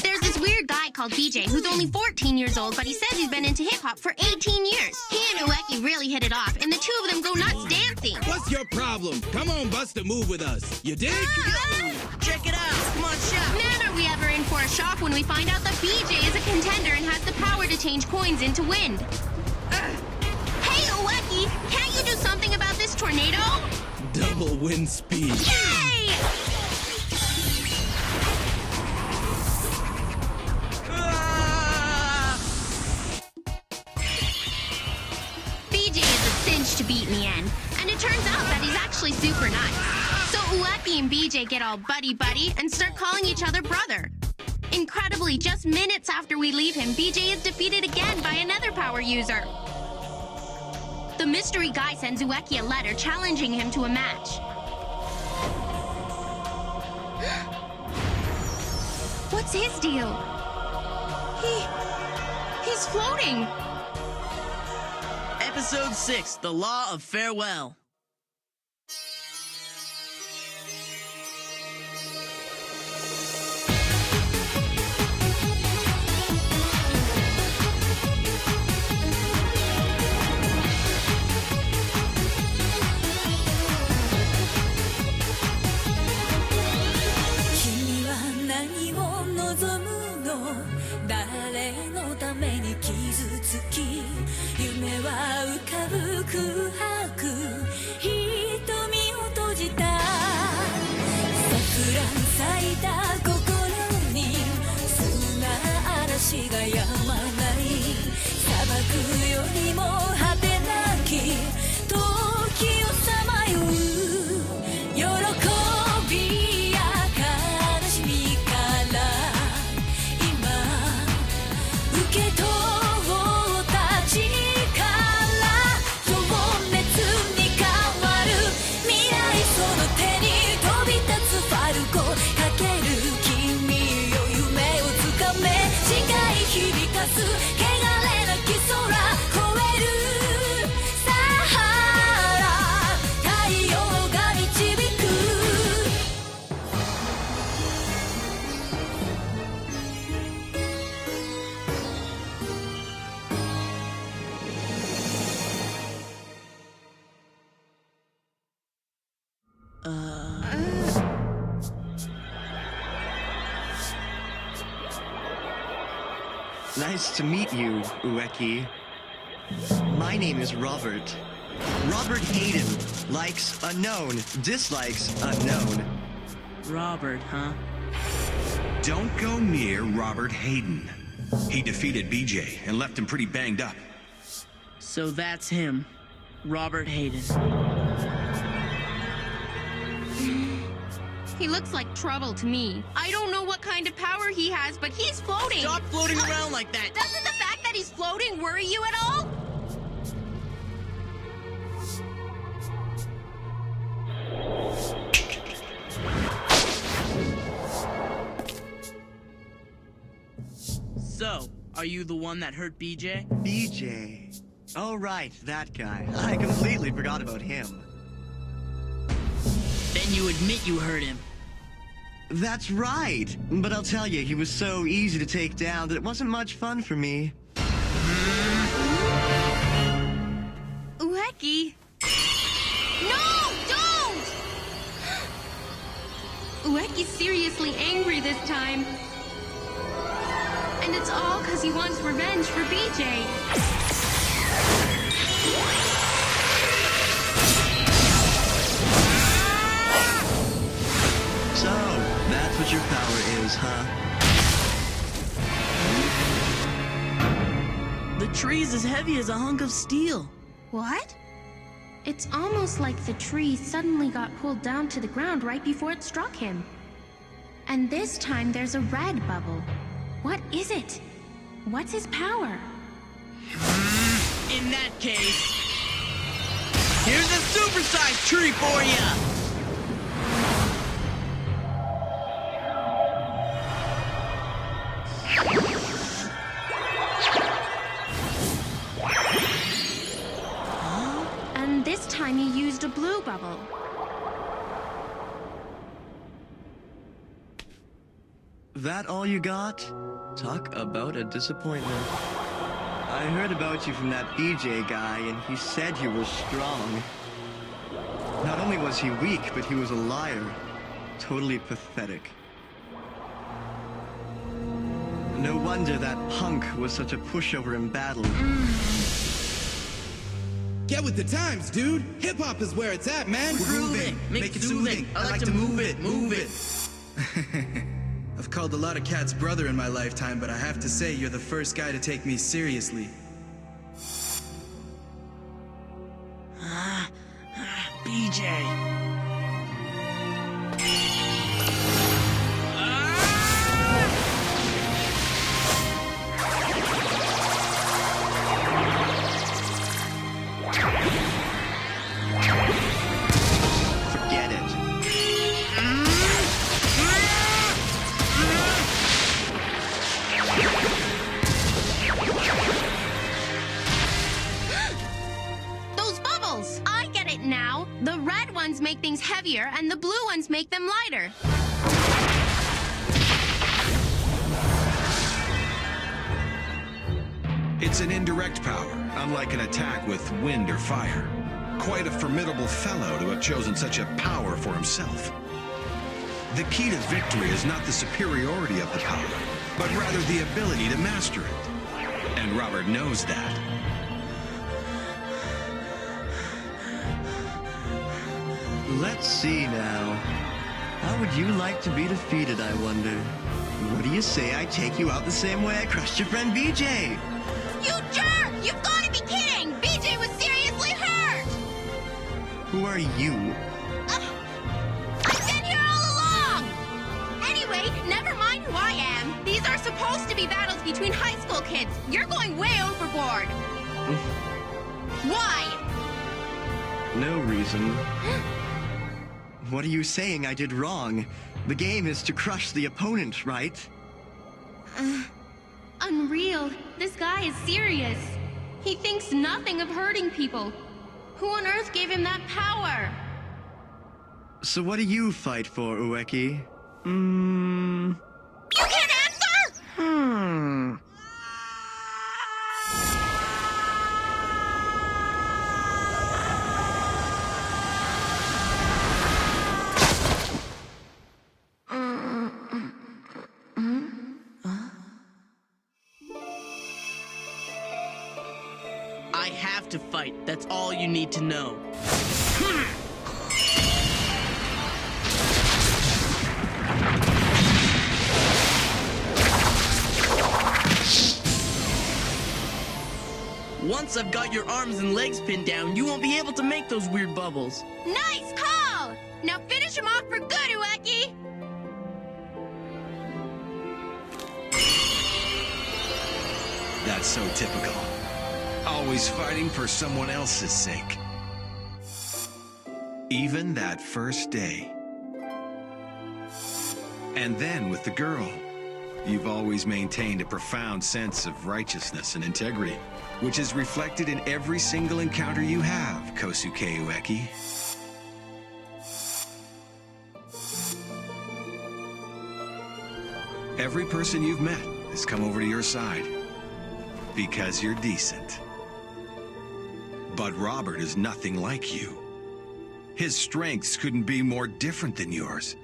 There's this weird guy called BJ who's only 14 years old, but he says he's been into hip-hop for 18 years. He and Ueki really hit it off, and the two of them go nuts dancing. What's your problem? Come on, bust a move with us. You dig? Check it out. Come on, shop. Man, are we ever in for a shock when we find out that BJ is a contender and has the power to change coins into wind. Hey, Ueki, can't you do something about this tornado? Double wind speed. Yay! BJ is a cinch to beat in the end, and it turns out that he's actually super nice. So Ueki and BJ get all buddy-buddy and start calling each other brother. Incredibly, just minutes after we leave him, BJ is defeated again by another power user. The mystery guy sends Ueki a letter challenging him to a match. What's his deal? He's floating. Episode 6, The Law of Farewell. Nice to meet you, Ueki. My name is Robert. Robert Hayden. Likes unknown. Dislikes unknown. Robert, huh? Don't go near Robert Hayden. He defeated BJ and left him pretty banged up. So that's him, Robert Hayden. He looks like trouble to me. I don't know what kind of power he has, but he's floating. Stop floating around like that. Doesn't the fact that he's floating worry you at all? So, are you the one that hurt BJ? BJ. Oh, right, that guy. I completely forgot about him. Then you admit you hurt him. That's right. But I'll tell you, he was so easy to take down that it wasn't much fun for me. Ueki. No, don't! Ueki's seriously angry this time. And it's all because he wants revenge for BJ. So, that's what your power is, huh? The tree's as heavy as a hunk of steel. What? It's almost like the tree suddenly got pulled down to the ground right before it struck him. And this time there's a red bubble. What is it? What's his power? In that case, here's a supersized tree for ya! And this time he used a blue bubble. That all you got? Talk about a disappointment. I heard about you from that BJ guy, and he said you were strong. Not only was he weak, but he was a liar. Totally pathetic. No wonder that punk was such a pushover in battle. Get with the times, dude. Hip-hop is where it's at, man. Grooving, make it soothing. I like to move it, move it. I've called a lot of cats brother in my lifetime, but I have to say you're the first guy to take me seriously. BJ. Forget it. Those bubbles! I get it now. The red ones make things heavier, and the blue ones make them lighter. It's an indirect power, unlike an attack with wind or fire. Quite a formidable fellow to have chosen such a power for himself. The key to victory is not the superiority of the power, but rather the ability to master it. And Robert knows that. Let's see now. How would you like to be defeated, I wonder? What do you say I take you out the same way I crushed your friend BJ? You jerk! You've got to be kidding! BJ was seriously hurt! Who are you? I've been here all along! Anyway, never mind who I am. These are supposed to be battles between high school kids. You're going way overboard. Why? No reason. What are you saying I did wrong? The game is to crush the opponent, right? Unreal. This guy is serious. He thinks nothing of hurting people. Who on earth gave him that power? So what do you fight for, Ueki? You can't answer? I have to fight. That's all you need to know. Once I've got your arms and legs pinned down, you won't be able to make those weird bubbles. Nice call! Now finish him off for good, Ueki! That's so typical. Always fighting for someone else's sake. Even that first day. And then with the girl, you've always maintained a profound sense of righteousness and integrity, which is reflected in every single encounter you have, Kosuke Ueki. Every person you've met has come over to your side because you're decent. But Robert is nothing like you. His strengths couldn't be more different than yours.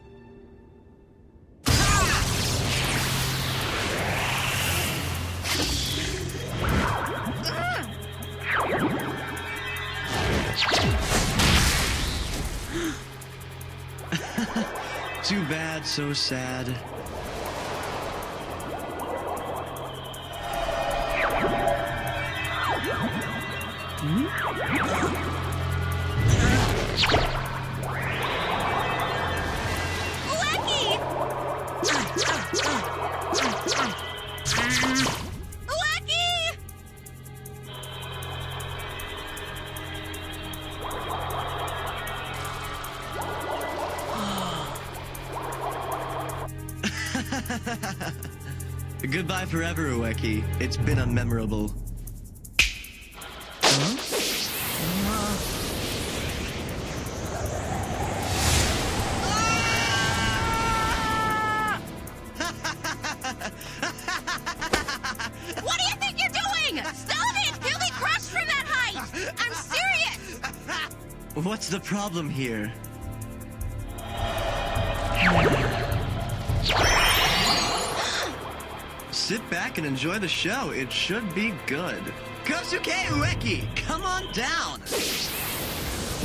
Too bad, so sad. Ueki! Ueki! Goodbye forever, Ueki. It's been unmemorable. What's the problem here? Sit back and enjoy the show. It should be good. Kosuke Ueki, come on down!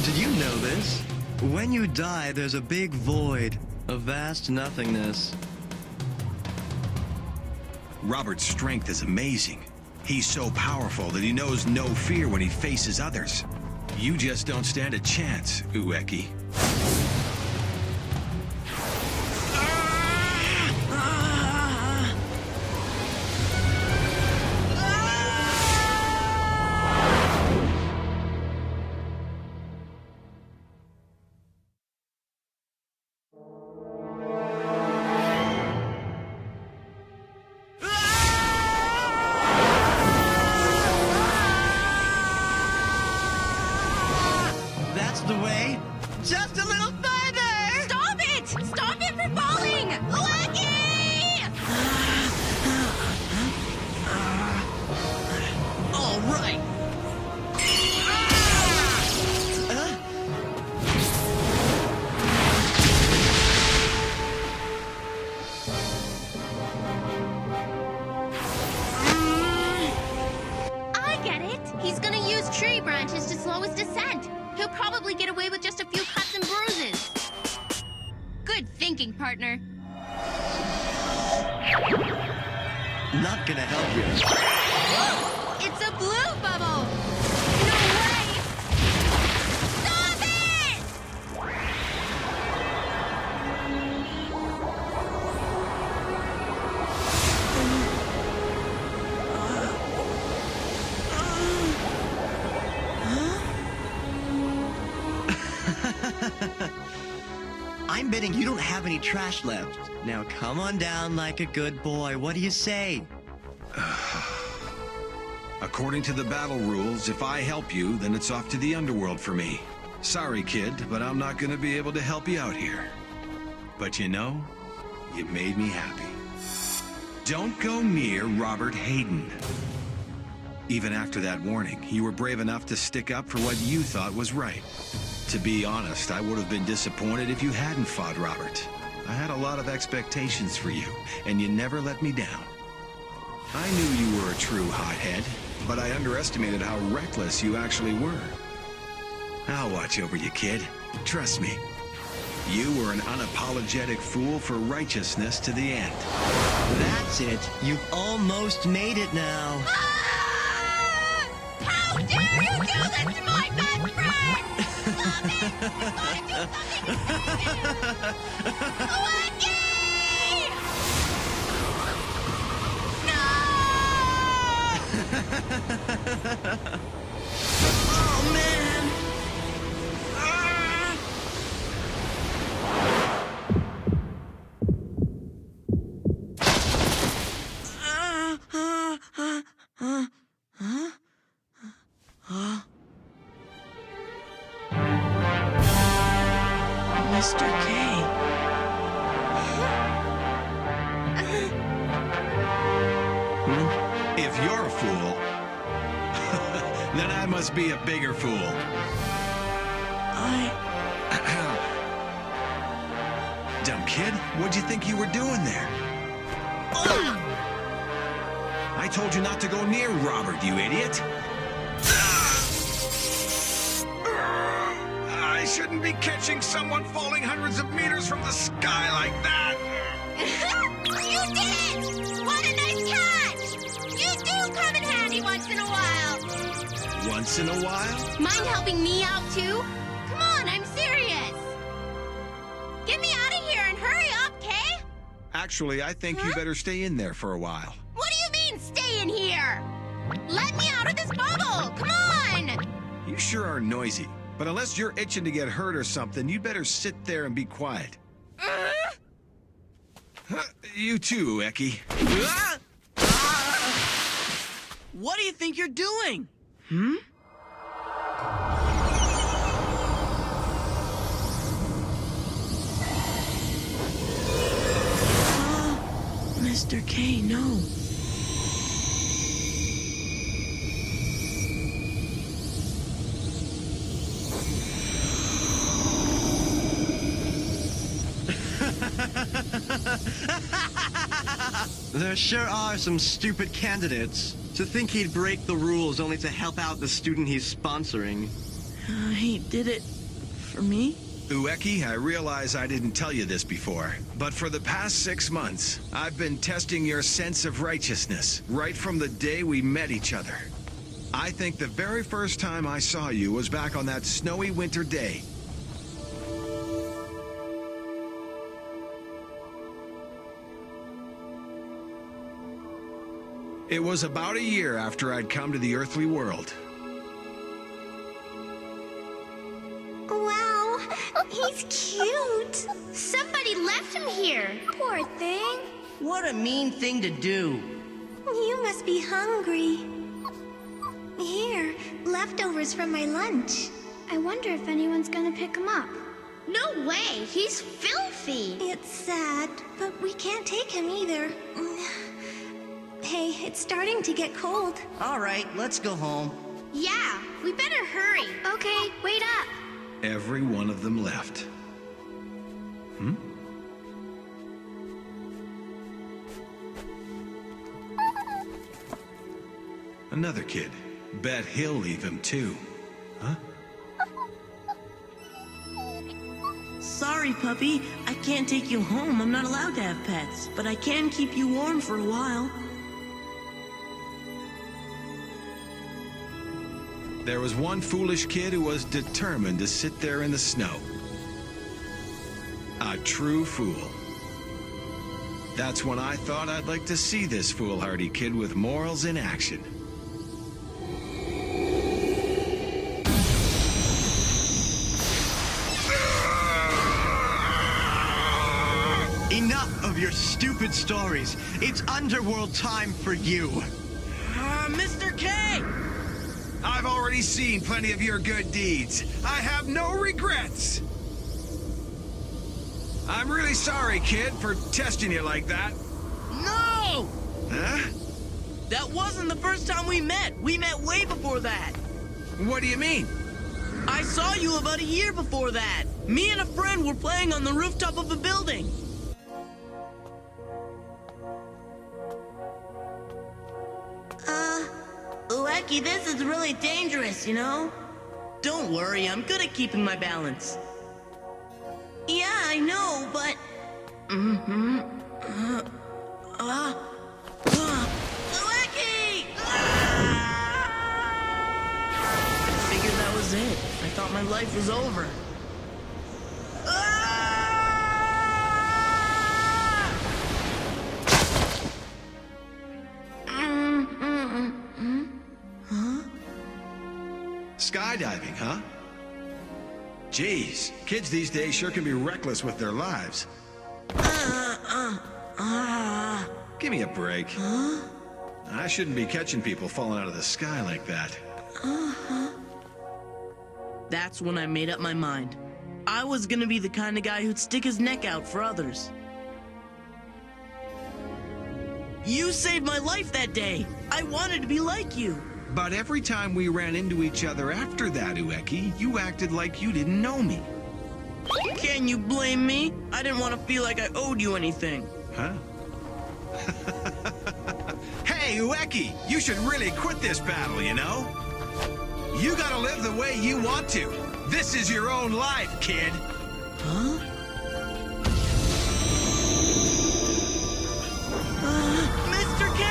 Did you know this? When you die, there's a big void, a vast nothingness. Robert's strength is amazing. He's so powerful that he knows no fear when he faces others. You just don't stand a chance, Ueki. That's the way. Just a little further! Stop it! Stop it from falling! Ueki! All right. I get it. He's gonna use tree branches to slow his descent. He'll probably get away with just a few cuts and bruises. Good thinking, partner. Not gonna help you. It's a blue bubble! No way! Stop it! I'm betting you don't have any trash left. Now come on down like a good boy. What do you say? According to the battle rules, if I help you, then it's off to the underworld for me. Sorry, kid, but I'm not gonna be able to help you out here. But you know, you made me happy. Don't go near Robert Hayden. Even after that warning, you were brave enough to stick up for what you thought was right. To be honest, I would have been disappointed if you hadn't fought Robert. I had a lot of expectations for you, and you never let me down. I knew you were a true hothead, but I underestimated how reckless you actually were. I'll watch over you, kid. Trust me. You were an unapologetic fool for righteousness to the end. That's it. You've almost made it now. Ah! How dare you do this to my best friend! Stop it! You gotta do something! Ueki! No! Oh, man. Mr. K. If you're a fool, then I must be a bigger fool. Dumb kid, what'd you think you were doing there? I told you not to go near Robert, you idiot. I shouldn't be catching someone falling hundreds of meters from the sky like that. You did! What a nice catch! You do come in handy once in a while. Once in a while? Mind helping me out, too? Come on, I'm serious. Get me out of here and hurry up, Kay? Actually, I think you better stay in there for a while. What do you mean, stay in here? Let me out of this bubble! Come on! You sure are noisy. But unless you're itching to get hurt or something, you'd better sit there and be quiet. You too, Ueki. What do you think you're doing? Mr. K, no. There sure are some stupid candidates. To think he'd break the rules only to help out the student he's sponsoring. He did it for me? Ueki, I realize I didn't tell you this before, but for the past 6 months, I've been testing your sense of righteousness, right from the day we met each other. I think the very first time I saw you was back on that snowy winter day. It was about a year after I'd come to the earthly world. Wow, he's cute. Somebody left him here. Poor thing. What a mean thing to do. You must be hungry. Here, leftovers from my lunch. I wonder if anyone's gonna pick him up. No way, he's filthy. It's sad, but we can't take him either. Hey, it's starting to get cold. All right, let's go home. Yeah, we better hurry. Okay, wait up. Every one of them left. Another kid. Bet he'll leave him too. Huh? Sorry, puppy. I can't take you home. I'm not allowed to have pets. But I can keep you warm for a while. There was one foolish kid who was determined to sit there in the snow. A true fool. That's when I thought I'd like to see this foolhardy kid with morals in action. Enough of your stupid stories. It's underworld time for you. Mr. K! I've already seen plenty of your good deeds. I have no regrets. I'm really sorry, kid, for testing you like that. No! Huh? That wasn't the first time we met. We met way before that. What do you mean? I saw you about a year before that. Me and a friend were playing on the rooftop of a building. Ueki, this is really dangerous, you know? Don't worry, I'm good at keeping my balance. Yeah, I know, but... Ueki! I figured that was it. I thought my life was over. Skydiving, huh? Jeez, kids these days sure can be reckless with their lives. Give me a break. Huh? I shouldn't be catching people falling out of the sky like that. That's when I made up my mind. I was gonna be the kind of guy who'd stick his neck out for others. You saved my life that day. I wanted to be like you. But every time we ran into each other after that, Ueki, you acted like you didn't know me. Can you blame me? I didn't want to feel like I owed you anything. Huh? Hey, Ueki, you should really quit this battle, you know? You gotta live the way you want to. This is your own life, kid. Huh? Mr. K!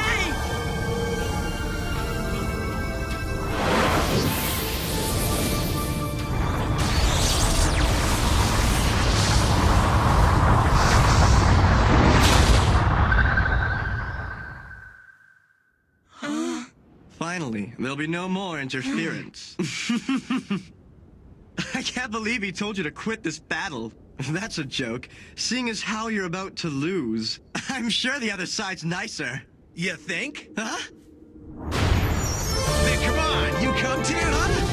Finally, there'll be no more interference. I can't believe he told you to quit this battle. That's a joke, seeing as how you're about to lose. I'm sure the other side's nicer. You think? Huh? Then come on, you come too, huh?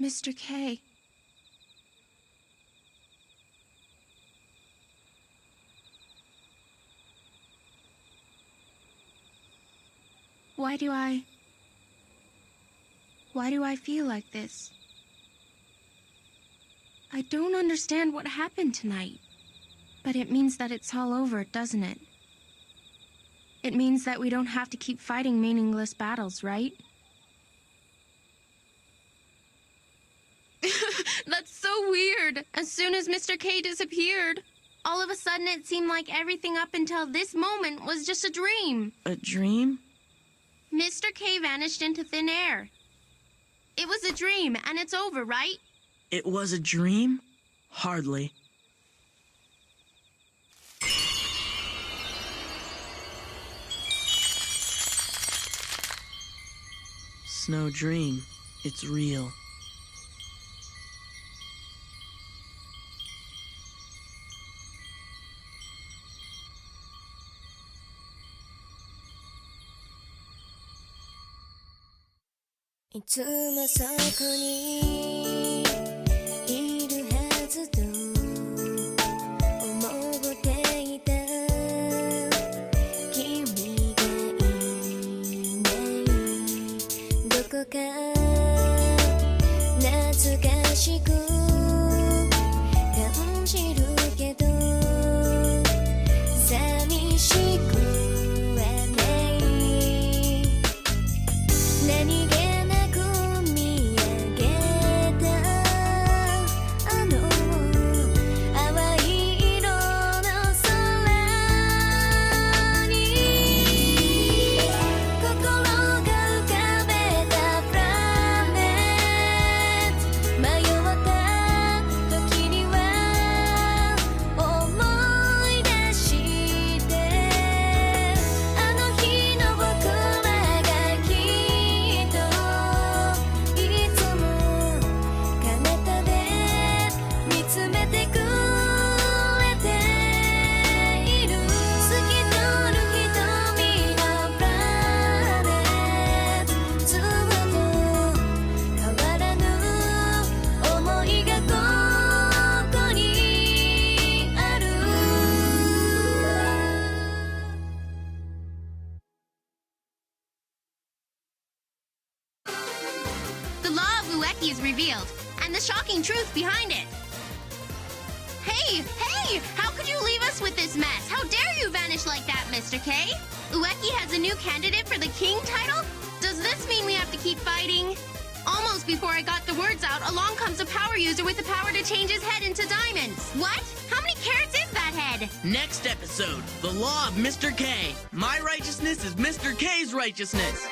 Mr. K. Why do I feel like this? I don't understand what happened tonight. But it means that it's all over, doesn't it? It means that we don't have to keep fighting meaningless battles, right? That's so weird. As soon as Mr. K disappeared, all of a sudden it seemed like everything up until this moment was just a dream. A dream? Mr. K vanished into thin air. It was a dream, and it's over, right? It was a dream? Hardly. It's no dream. It's real.いつもそこにいるはずと思っていた君がいないどこか懐かしく感じるけど寂しくはない何気The law of Ueki is revealed, and the shocking truth behind it. Hey! How could you leave us with this mess? How dare you vanish like that, Mr. K? Ueki has a new candidate for the king title? Does this mean we have to keep fighting? Almost before I got the words out, along comes a power user with the power to change his head into diamonds. What? How many carats is that head? Next episode, the law of Mr. K. My righteousness is Mr. K's righteousness.